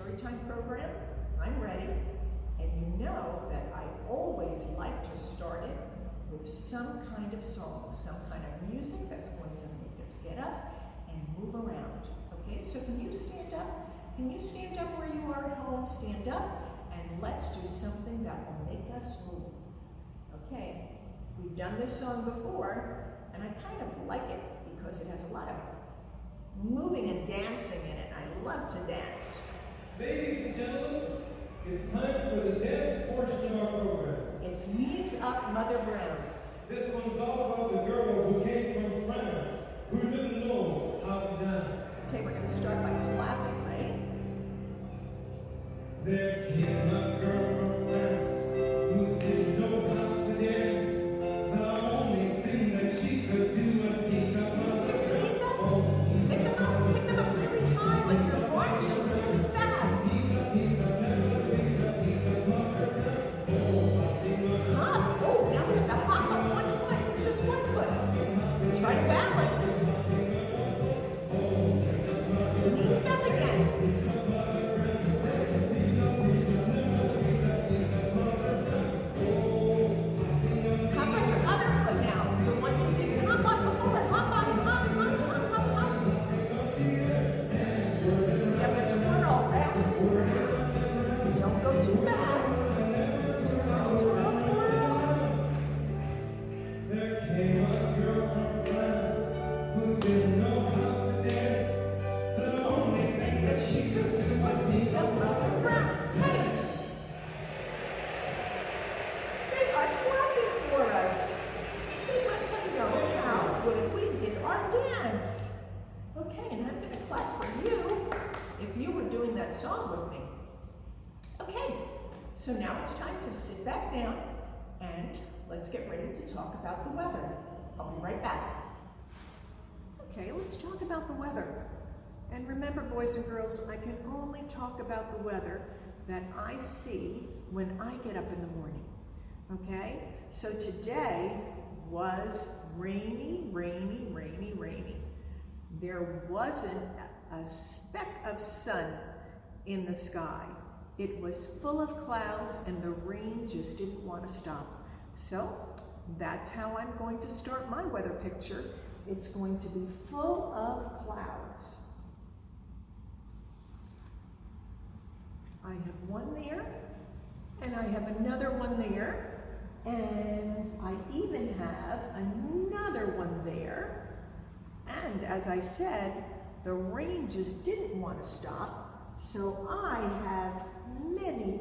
Storytime program. I'm ready, and you know that I always like to start it with some kind of song, some kind of music that's going to make us get up and move around. Okay, so can you stand up? Can you stand up where you are at home? Stand up, and let's do something that will make us move. Okay, we've done this song before, and I kind of like it because it has a lot of moving and dancing in it. I love to dance. Ladies and gentlemen, it's time for the dance portion of our program. It's Knees Up, Mother Brown. This one's all about the girl who came from France, who didn't know how to dance. Okay, we're going to start by clapping, right? There came a girl from France who didn't know how to dance. The only thing that she could do was pick up Mother Brown. Knees up. Pick them up really high like you're marching really fast. Hop. Oh, now we have to hop on one foot, just one foot. Try to balance. Knees up again. Hop on your other foot now. The one you didn't hop on before. Hop on it. Hop, hop, hop, hop, hop. You have to twirl around. Don't go too fast. Twirl, twirl, twirl. There came a girl from France who didn't know how to dance. The only thing That she could do was knees up, Mother Brown. Hey! They are clapping for us. They must have known how good we did our dance. Okay, and I'm going to clap for you if you were doing that song with me. Okay, so now it's time to sit back down and let's get ready to talk about the weather. I'll be right back. Okay, let's talk about the weather. And remember, boys and girls, I can only talk about the weather that I see when I get up in the morning. Okay? So today was rainy, rainy, rainy, rainy. There wasn't a speck of sun in the sky. It was full of clouds and the rain just didn't want to stop. So that's how I'm going to start my weather picture. It's going to be full of clouds. I have one there, and I have another one there, and I even have another one there. And as I said, the rain just didn't want to stop, so I have many,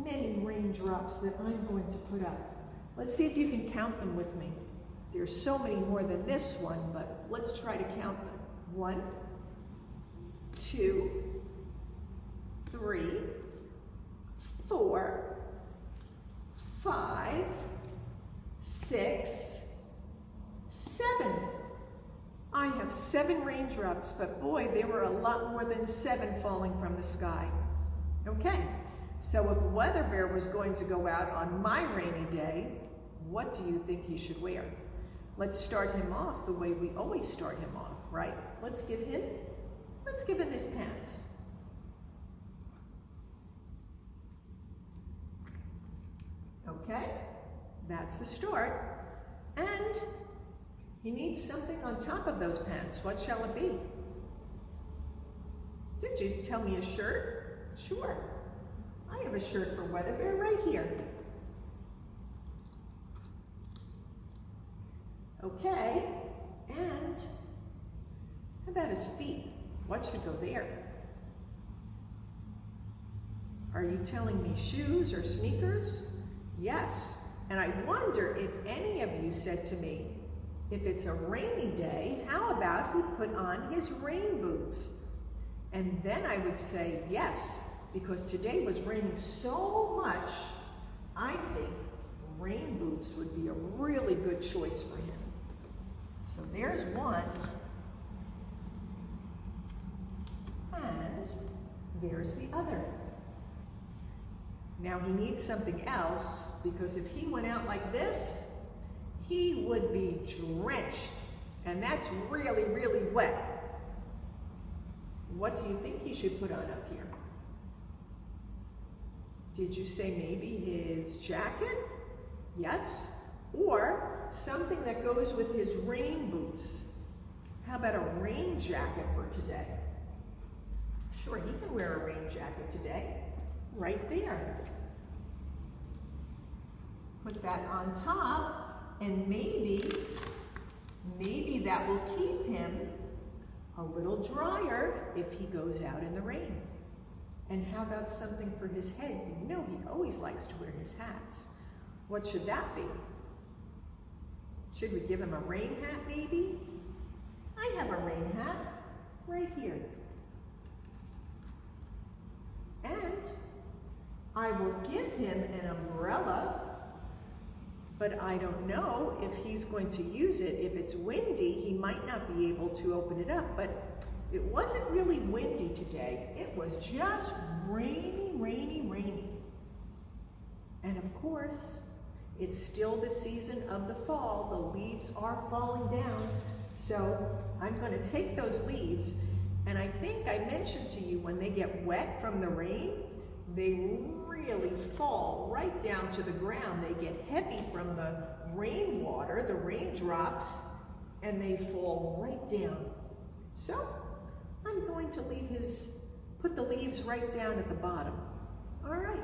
many raindrops that I'm going to put up. Let's see if you can count them with me. There's so many more than this one, but let's try to count them. 1, 2, 3, 4, 5, 6, 7. I have 7 raindrops, but boy, there were a lot more than 7 falling from the sky. Okay, so if Weather Bear was going to go out on my rainy day, what do you think he should wear? Let's start him off the way we always start him off, right? Let's give him his pants. Okay, that's the start. And he needs something on top of those pants. What shall it be? Did you tell me a shirt? Sure. I have a shirt for Weather Bear right here. Okay, and how about his feet? What should go there? Are you telling me shoes or sneakers? Yes, and I wonder if any of you said to me, if it's a rainy day, how about he put on his rain boots? And then I would say yes, because today was raining so much, I think rain boots would be a really good choice for him. So there's one, and there's the other. Now he needs something else, because if he went out like this, he would be drenched, and that's really, really wet. What do you think he should put on up here? Did you say maybe his jacket? Yes. Or something that goes with his rain boots. How about a rain jacket for today? Sure, he can wear a rain jacket today. Right there. Put that on top, and maybe that will keep him a little drier if he goes out in the rain. And how about something for his head? You know he always likes to wear his hats. What should that be? Should we give him a rain hat maybe? I have a rain hat right here. And I will give him an umbrella, but I don't know if he's going to use it. If it's windy, he might not be able to open it up, but it wasn't really windy today. It was just rainy, rainy, rainy. And of course, it's still the season of the fall. The leaves are falling down. So I'm going to take those leaves, and I think I mentioned to you when they get wet from the rain, they really fall right down to the ground. They get heavy from the rainwater, the raindrops, and they fall right down. So I'm going to put the leaves right down at the bottom. All right,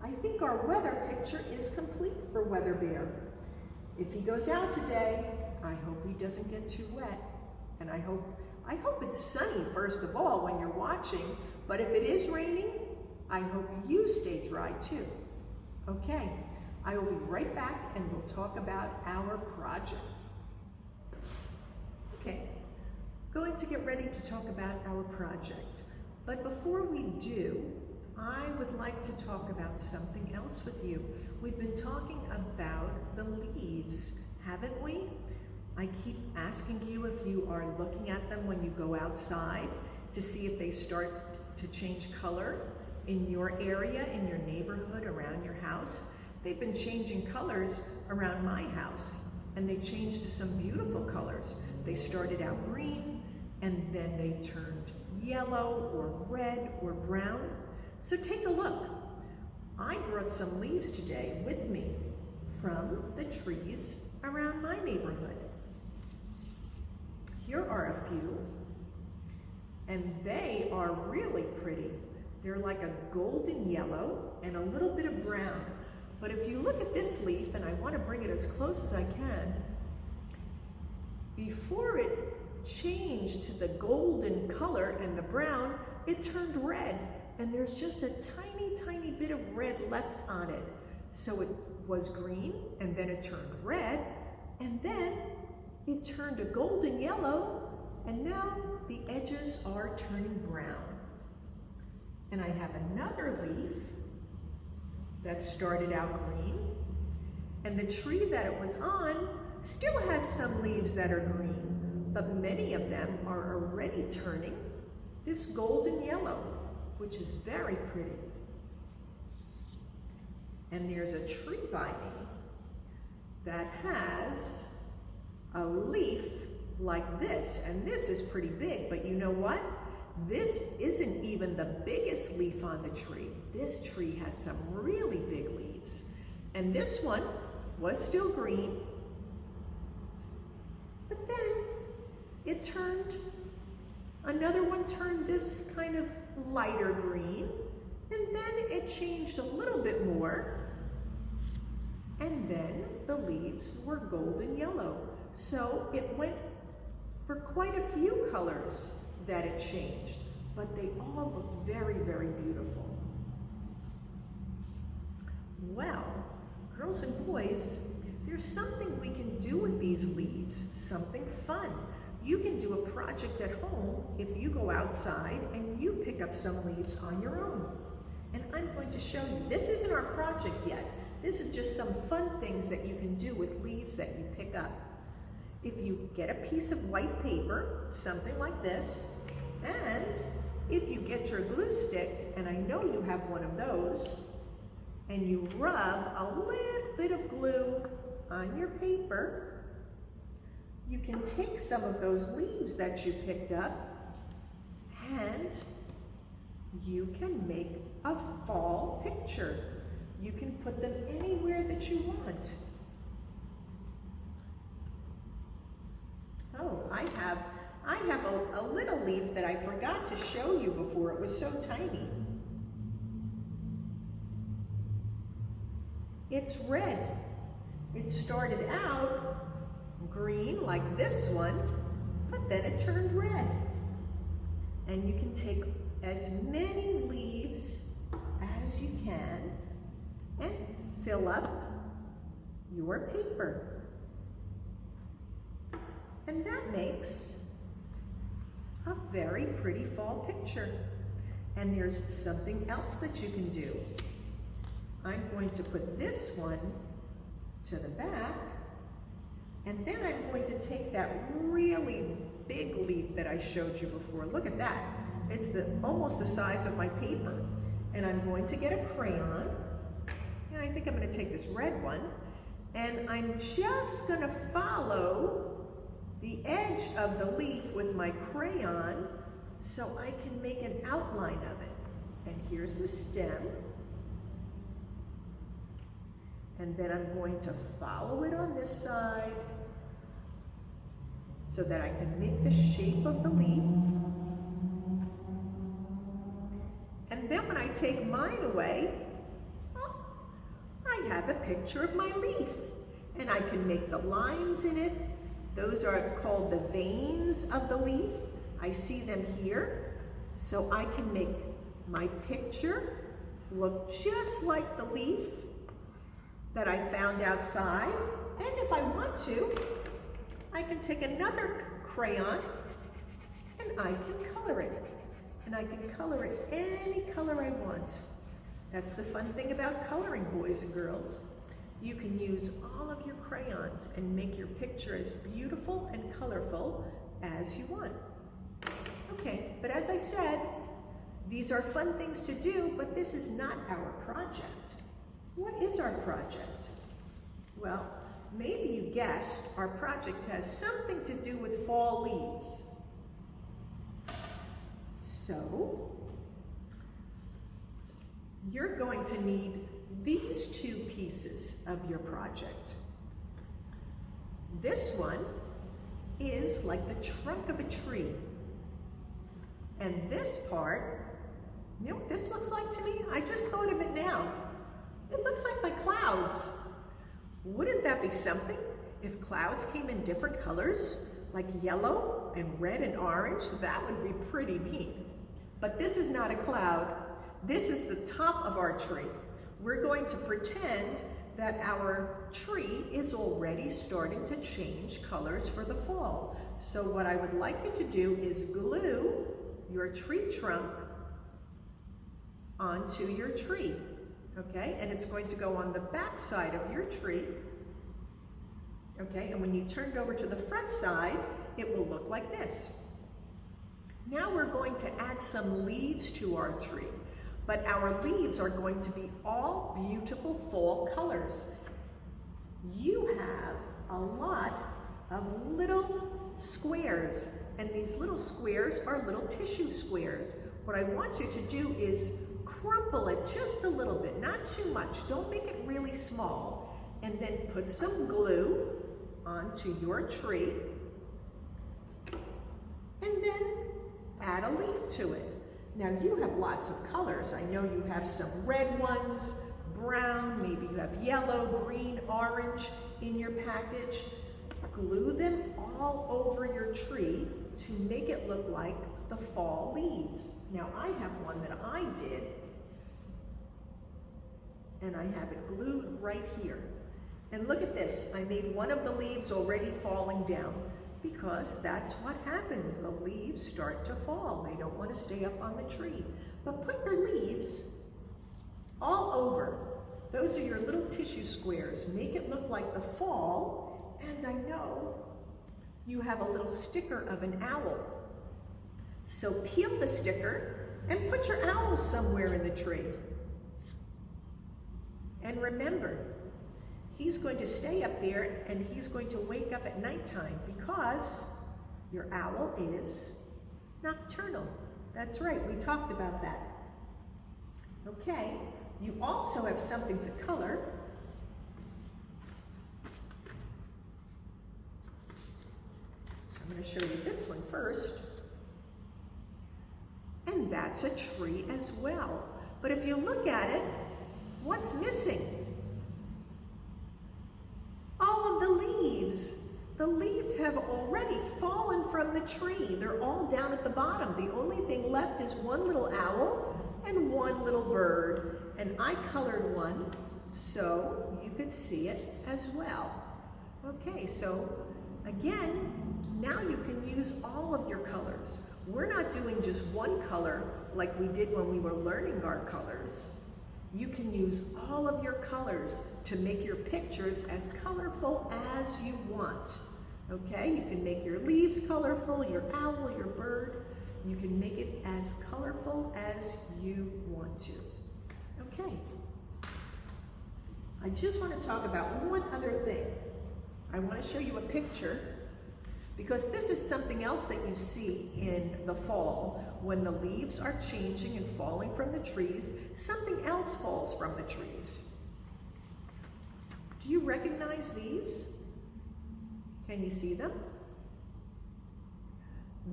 I think our weather picture is complete for Weather Bear. If he goes out today, I hope he doesn't get too wet. And I hope it's sunny, first of all, when you're watching. But if it is raining, I hope you stay dry too. Okay, I will be right back and we'll talk about our project. Okay, going to get ready to talk about our project. But before we do, I would like to talk about something else with you. We've been talking about the leaves, haven't we? I keep asking you if you are looking at them when you go outside to see if they start to change color in your area, in your neighborhood, around your house. They've been changing colors around my house, and they changed to some beautiful colors. They started out green, and then they turned yellow or red or brown. So take a look. I brought some leaves today with me from the trees around my neighborhood. Here are a few, and they are really pretty. They're like a golden yellow and a little bit of brown. But if you look at this leaf, and I want to bring it as close as I can, before it changed to the golden color and the brown, it turned red, and there's just a tiny, tiny bit of red left on it. So it was green, and then it turned red, and then it turned a golden yellow, and now the edges are turning brown. And I have another leaf that started out green, and the tree that it was on still has some leaves that are green, but many of them are already turning this golden yellow, which is very pretty. And there's a tree by me that has a leaf like this, and this is pretty big, but you know what? This isn't even the biggest leaf on the tree. This tree has some really big leaves. And this one was still green, but then it turned, another one turned this kind of lighter green, and then it changed a little bit more, and then the leaves were golden yellow. So it went for quite a few colors that it changed, but they all look very, very beautiful. Well, girls and boys, there's something we can do with these leaves, something fun. You can do a project at home if you go outside and you pick up some leaves on your own. And I'm going to show you. This isn't our project yet. This is just some fun things that you can do with leaves that you pick up. If you get a piece of white paper, something like this, and if you get your glue stick, and I know you have one of those, and you rub a little bit of glue on your paper, you can take some of those leaves that you picked up and you can make a fall picture. You can put them anywhere that you want. Oh, I have a little leaf that I forgot to show you before. It was so tiny. It's red. It started out green like this one, but then it turned red. And you can take as many leaves as you can and fill up your paper. And that makes a very pretty fall picture. And there's something else that you can do. I'm going to put this one to the back, and then I'm going to take that really big leaf that I showed you before. Look at that. It's almost the size of my paper. And I'm going to get a crayon, and I think I'm going to take this red one, and I'm just going to follow the edge of the leaf with my crayon so I can make an outline of it. And here's the stem. And then I'm going to follow it on this side so that I can make the shape of the leaf. And then when I take mine away, oh, I have a picture of my leaf. And I can make the lines in it. Those are called the veins of the leaf. I see them here. So I can make my picture look just like the leaf that I found outside. And if I want to, I can take another crayon and I can color it. And I can color it any color I want. That's the fun thing about coloring, boys and girls. You can use all of your crayons and make your picture as beautiful and colorful as you want. Okay, but as I said, these are fun things to do, but this is not our project. What is our project? Well, maybe you guessed our project has something to do with fall leaves. So, you're going to need these two pieces of your project. This one is like the trunk of a tree. And this part, you know what this looks like to me? I just thought of it now. It looks like my clouds. Wouldn't that be something if clouds came in different colors, like yellow and red and orange? That would be pretty neat. But this is not a cloud. This is the top of our tree. We're going to pretend that our tree is already starting to change colors for the fall. So what I would like you to do is glue your tree trunk onto your tree, okay? And it's going to go on the back side of your tree, okay? And when you turn it over to the front side, it will look like this. Now we're going to add some leaves to our tree. But our leaves are going to be all beautiful fall colors. You have a lot of little squares, and these little squares are little tissue squares. What I want you to do is crumple it just a little bit, not too much. Don't make it really small. And then put some glue onto your tree, and then add a leaf to it. Now you have lots of colors. I know you have some red ones, brown, maybe you have yellow, green, orange in your package. Glue them all over your tree to make it look like the fall leaves. Now I have one that I did, and I have it glued right here. And look at this, I made one of the leaves already falling down, because that's what happens. The leaves start to fall. They don't want to stay up on the tree. But put your leaves all over. Those are your little tissue squares. Make it look like the fall. And I know you have a little sticker of an owl. So peel the sticker and put your owl somewhere in the tree. And remember, he's going to stay up there and he's going to wake up at nighttime because your owl is nocturnal. That's right, we talked about that. Okay, you also have something to color. I'm going to show you this one first. And that's a tree as well. But if you look at it, what's missing? All of the leaves. The leaves have already fallen from the tree. They're all down at the bottom. The only thing left is one little owl and one little bird. And I colored one so you could see it as well. Okay, so again, now you can use all of your colors. We're not doing just one color like we did when we were learning our colors. You can use all of your colors to make your pictures as colorful as you want. Okay, you can make your leaves colorful, your owl, your bird. You can make it as colorful as you want to. Okay, I just want to talk about one other thing. I want to show you a picture because this is something else that you see in the fall. When the leaves are changing and falling from the trees, something else falls from the trees. Do you recognize these? Can you see them?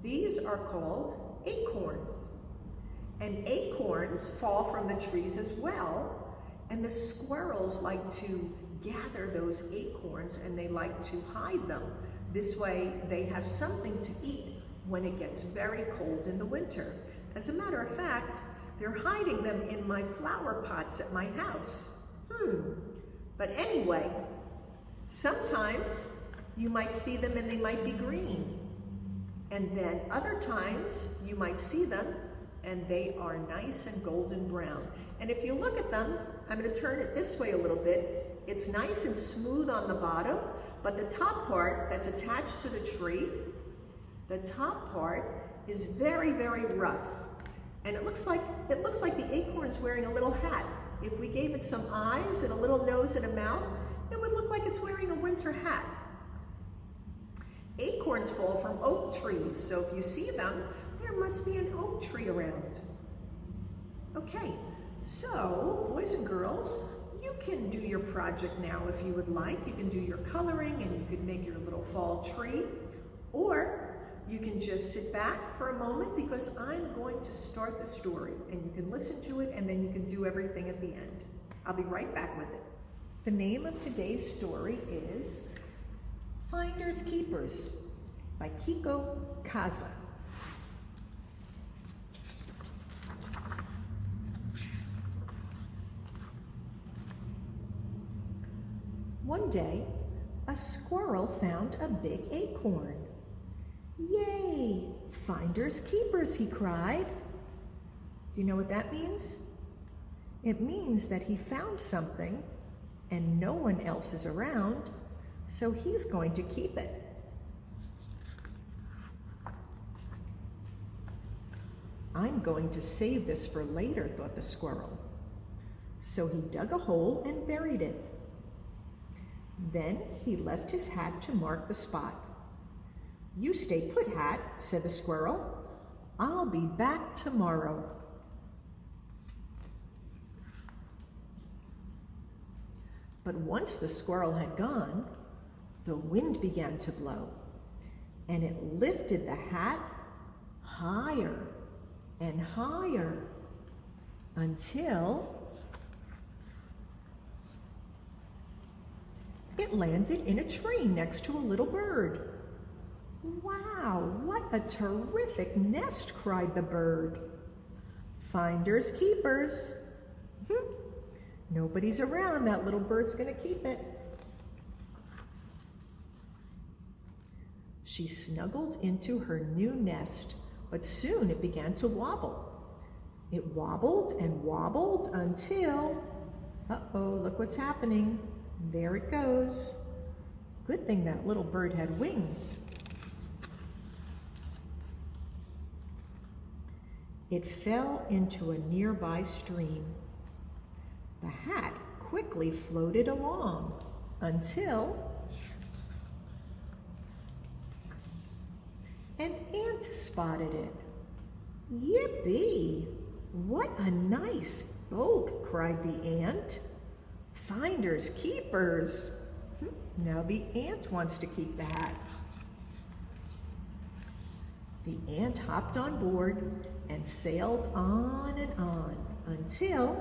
These are called acorns. And acorns fall from the trees as well. And the squirrels like to gather those acorns and they like to hide them. This way they have something to eat when it gets very cold in the winter. As a matter of fact, they're hiding them in my flower pots at my house. But anyway, sometimes you might see them and they might be green. And then other times you might see them and they are nice and golden brown. And if you look at them, I'm going to turn it this way a little bit. It's nice and smooth on the bottom, but the top part that's attached to the tree, the top part is very, very rough. And it looks like the acorn's wearing a little hat. If we gave it some eyes and a little nose and a mouth, it would look like it's wearing a winter hat. Acorns fall from oak trees, so if you see them, there must be an oak tree around. Okay, so boys and girls, you can do your project now if you would like. You can do your coloring and you could make your little fall tree, or you can just sit back for a moment because I'm going to start the story and you can listen to it and then you can do everything at the end. I'll be right back with it. The name of today's story is Finders Keepers by Kiko Kaza. One day, a squirrel found a big acorn. Yay! Finders keepers, he cried. Do you know what that means? It means that he found something and no one else is around, so he's going to keep it. I'm going to save this for later, thought the squirrel. So he dug a hole and buried it. Then he left his hat to mark the spot. You stay put, hat, said the squirrel. I'll be back tomorrow. But once the squirrel had gone, the wind began to blow, and it lifted the hat higher and higher until it landed in a tree next to a little bird. Wow, what a terrific nest, cried the bird. Finders keepers. Nobody's around, that little bird's gonna keep it. She snuggled into her new nest, but soon it began to wobble. It wobbled and wobbled until, uh-oh, look what's happening. There it goes. Good thing that little bird had wings. It fell into a nearby stream. The hat quickly floated along until an ant spotted it. Yippee! What a nice boat, cried the ant. Finders keepers. Now the ant wants to keep the hat. The ant hopped on board and sailed on and on until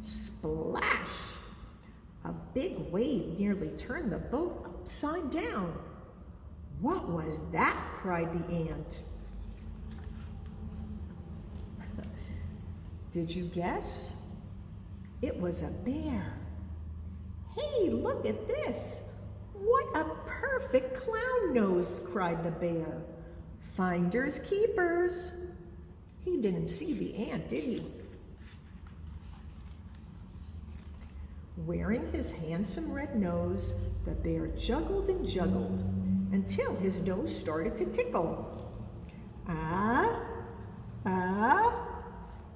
splash! A big wave nearly turned the boat upside down. What was that? Cried the ant. Did you guess? It was a bear. Hey, look at this. What a perfect clown nose, cried the bear. Finders keepers. He didn't see the ant, did he? Wearing his handsome red nose, the bear juggled and juggled until his nose started to tickle.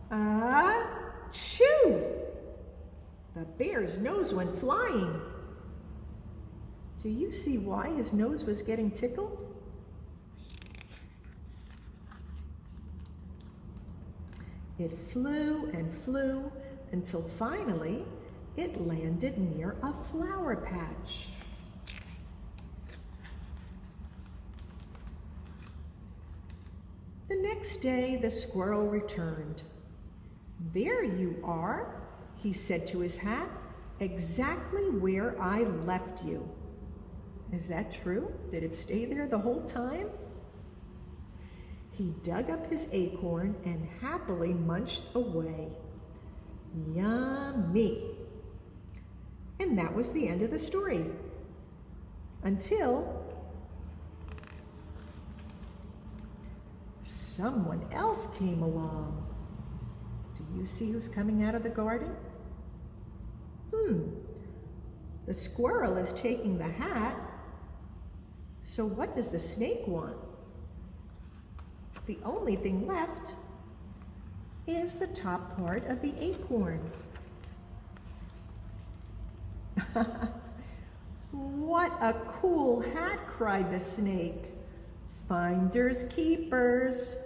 Achoo! The bear's nose went flying. Do you see why his nose was getting tickled? It flew and flew until finally it landed near a flower patch. The next day, the squirrel returned. There you are, he said to his hat, exactly where I left you. Is that true? Did it stay there the whole time? He dug up his acorn and happily munched away. Yummy! And that was the end of the story. Until someone else came along. Do you see who's coming out of the garden? The squirrel is taking the hat. So what does the snake want? The only thing left is the top part of the acorn. What a cool hat, cried the snake. Finders keepers.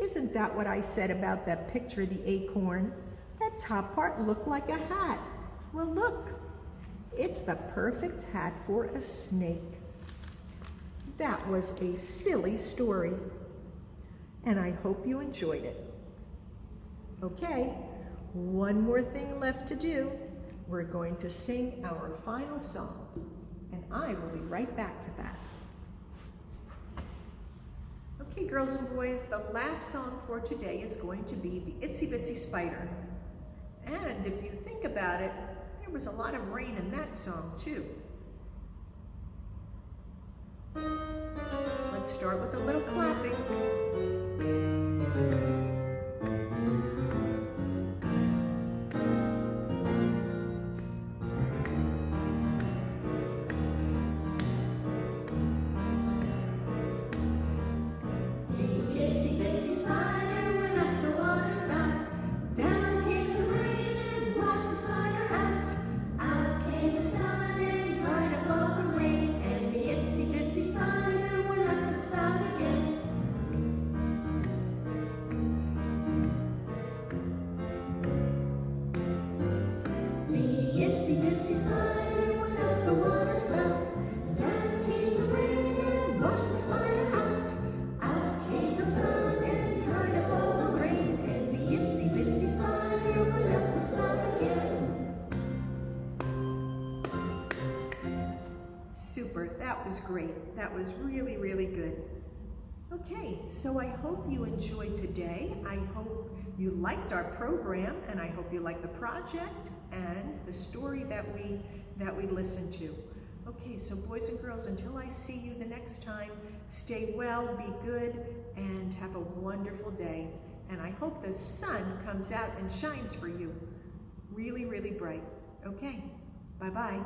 Isn't that what I said about that picture of the acorn? That top part looked like a hat. Well, look, it's the perfect hat for a snake. That was a silly story, and I hope you enjoyed it. Okay, one more thing left to do. We're going to sing our final song, and I will be right back for that. Okay, girls and boys, the last song for today is going to be the Itsy Bitsy Spider. And if you think about it, there was a lot of rain in that song too. Let's start with a little clapping. Itsy spider went up the water spout. Down came the rain and washed the spider out. Out came the sun and dried up all the rain. And the itsy bitsy spider went up the spout again. Super, that was great. That was really, really good. Okay, so I hope you enjoyed today. I hope you liked our program, and I hope you liked the project and the story that we listened to. Okay, so boys and girls, until I see you the next time, stay well, be good, and have a wonderful day. And I hope the sun comes out and shines for you really, really bright. Okay, bye-bye.